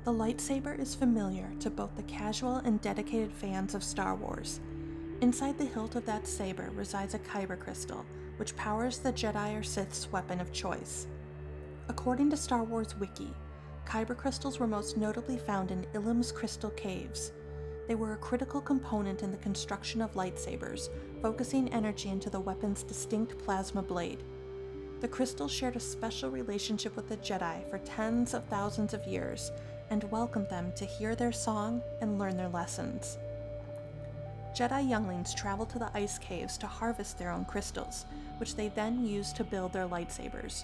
The lightsaber is familiar to both the casual and dedicated fans of Star Wars. Inside the hilt of that saber resides a kyber crystal, which powers the Jedi or Sith's weapon of choice. According to Star Wars Wiki, kyber crystals were most notably found in Ilum's crystal caves. They were a critical component in the construction of lightsabers, focusing energy into the weapon's distinct plasma blade. The crystals shared a special relationship with the Jedi for tens of thousands of years, and welcomed them to hear their song and learn their lessons. Jedi younglings traveled to the ice caves to harvest their own crystals, which they then used to build their lightsabers.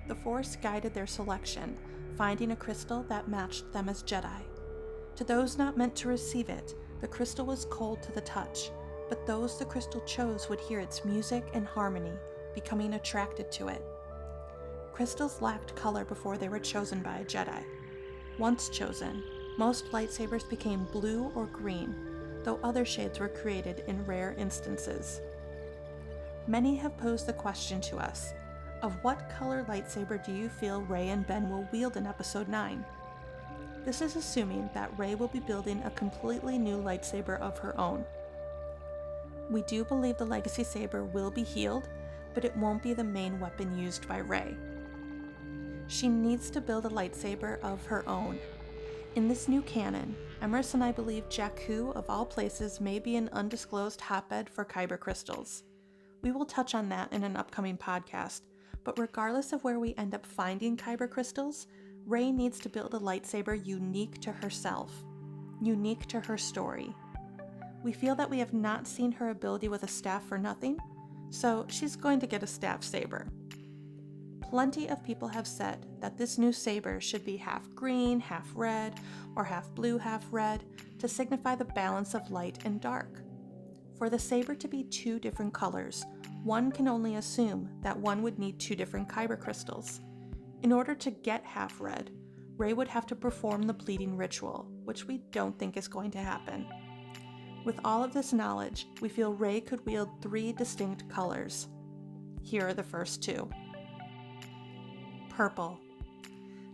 The Force guided their selection, finding a crystal that matched them as Jedi. To those not meant to receive it, the crystal was cold to the touch, but those the crystal chose would hear its music and harmony, becoming attracted to it. Crystals lacked color before they were chosen by a Jedi. Once chosen, most lightsabers became blue or green, though other shades were created in rare instances. Many have posed the question to us, of what color lightsaber do you feel Rey and Ben will wield in Episode 9? This is assuming that Rey will be building a completely new lightsaber of her own. We do believe the Legacy Saber will be healed, but it won't be the main weapon used by Rey. She needs to build a lightsaber of her own. In this new canon, Emrys and I believe Jakku, of all places, may be an undisclosed hotbed for kyber crystals. We will touch on that in an upcoming podcast, but regardless of where we end up finding kyber crystals, Rey needs to build a lightsaber unique to herself, unique to her story. We feel that we have not seen her ability with a staff for nothing, so she's going to get a staff saber. Plenty of people have said that this new saber should be half green, half red, or half blue, half red, to signify the balance of light and dark. For the saber to be two different colors, one can only assume that one would need two different kyber crystals. In order to get half red, Rey would have to perform the bleeding ritual, which we don't think is going to happen. With all of this knowledge, we feel Rey could wield 3 distinct colors. Here are the first 2. Purple.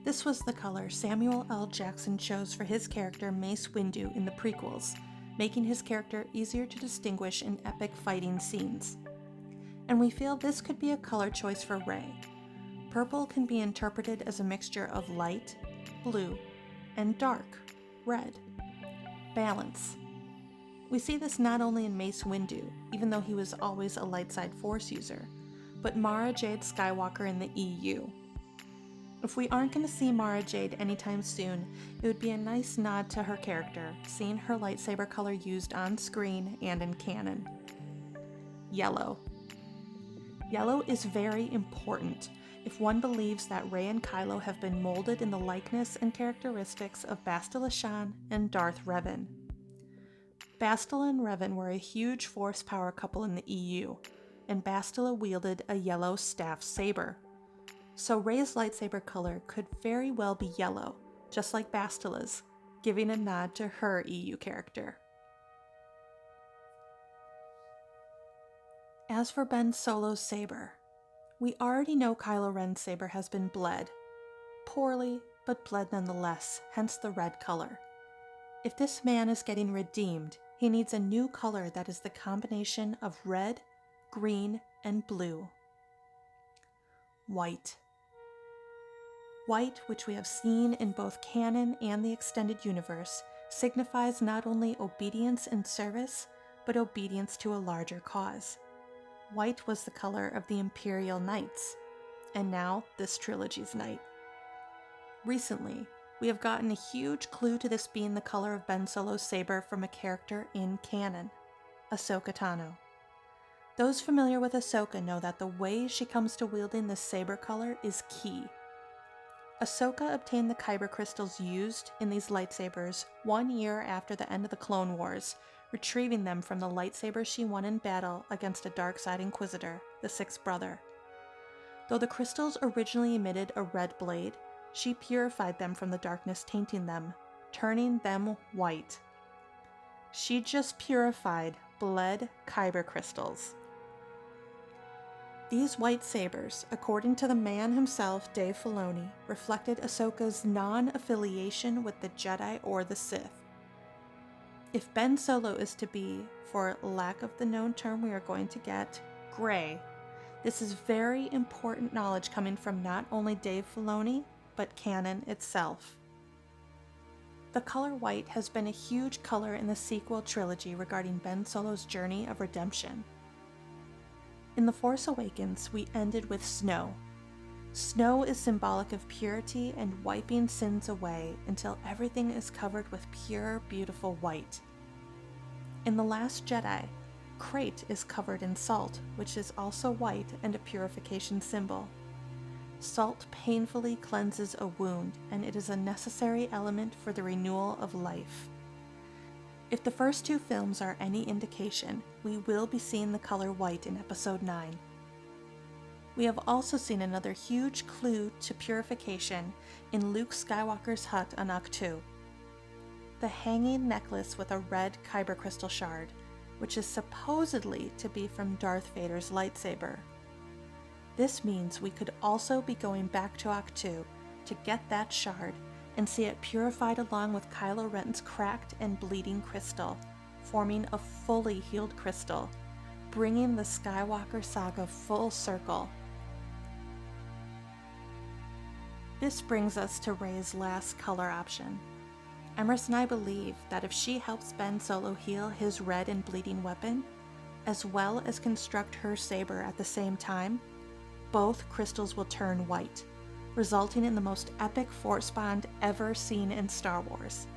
This was the color Samuel L. Jackson chose for his character Mace Windu in the prequels, making his character easier to distinguish in epic fighting scenes. And we feel this could be a color choice for Rey. Purple can be interpreted as a mixture of light, blue, and dark, red. Balance. We see this not only in Mace Windu, even though he was always a light side Force user, but Mara Jade Skywalker in the EU. If we aren't going to see Mara Jade anytime soon, it would be a nice nod to her character, seeing her lightsaber color used on screen and in canon. Yellow. Yellow is very important if one believes that Rey and Kylo have been molded in the likeness and characteristics of Bastila Shan and Darth Revan. Bastila and Revan were a huge Force power couple in the EU, and Bastila wielded a yellow staff saber. So Rey's lightsaber color could very well be yellow, just like Bastila's, giving a nod to her EU character. As for Ben Solo's saber, we already know Kylo Ren's saber has been bled. Poorly, but bled nonetheless, hence the red color. If this man is getting redeemed, he needs a new color that is the combination of red, green, and blue. White. White, which we have seen in both canon and the extended universe, signifies not only obedience and service, but obedience to a larger cause. White was the color of the Imperial Knights, and now this trilogy's knight. Recently, we have gotten a huge clue to this being the color of Ben Solo's saber from a character in canon, Ahsoka Tano. Those familiar with Ahsoka know that the way she comes to wielding this saber color is key. Ahsoka obtained the kyber crystals used in these lightsabers 1 year after the end of the Clone Wars, retrieving them from the lightsaber she won in battle against a dark side Inquisitor, the Sixth Brother. Though the crystals originally emitted a red blade, she purified them from the darkness tainting them, turning them white. She just purified bled kyber crystals. These white sabers, according to the man himself, Dave Filoni, reflected Ahsoka's non-affiliation with the Jedi or the Sith. If Ben Solo is to be, for lack of the known term we are going to get, gray, this is very important knowledge coming from not only Dave Filoni, but canon itself. The color white has been a huge color in the sequel trilogy regarding Ben Solo's journey of redemption. In The Force Awakens, we ended with snow. Snow is symbolic of purity and wiping sins away until everything is covered with pure, beautiful white. In The Last Jedi, Crate is covered in salt, which is also white and a purification symbol. Salt painfully cleanses a wound, and it is a necessary element for the renewal of life. If the first two films are any indication, we will be seeing the color white in Episode 9. We have also seen another huge clue to purification in Luke Skywalker's hut on Ahch-To. The hanging necklace with a red kyber crystal shard, which is supposedly to be from Darth Vader's lightsaber. This means we could also be going back to Ahch-To to get that shard and see it purified along with Kylo Ren's cracked and bleeding crystal, forming a fully healed crystal, bringing the Skywalker saga full circle. This brings us to Rey's last color option. Emrys and I believe that if she helps Ben Solo heal his red and bleeding weapon, as well as construct her saber at the same time, both crystals will turn white, resulting in the most epic force bond ever seen in Star Wars.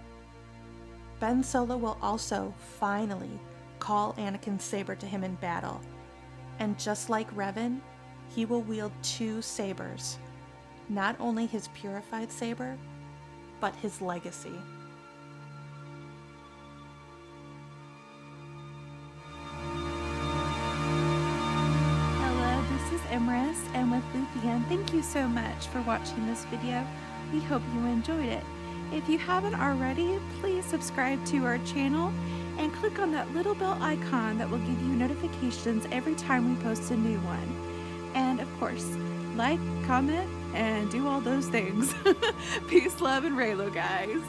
Ben Solo will also, finally, call Anakin's saber to him in battle, and just like Revan, he will wield two sabers, not only his purified saber, but his legacy. Emrys and with Luthien, thank you so much for watching this video. We hope you enjoyed it. If you haven't already, please subscribe to our channel and click on that little bell icon that will give you notifications every time we post a new one. And of course, like, comment, and do all those things. Peace, love, and Reylo, guys.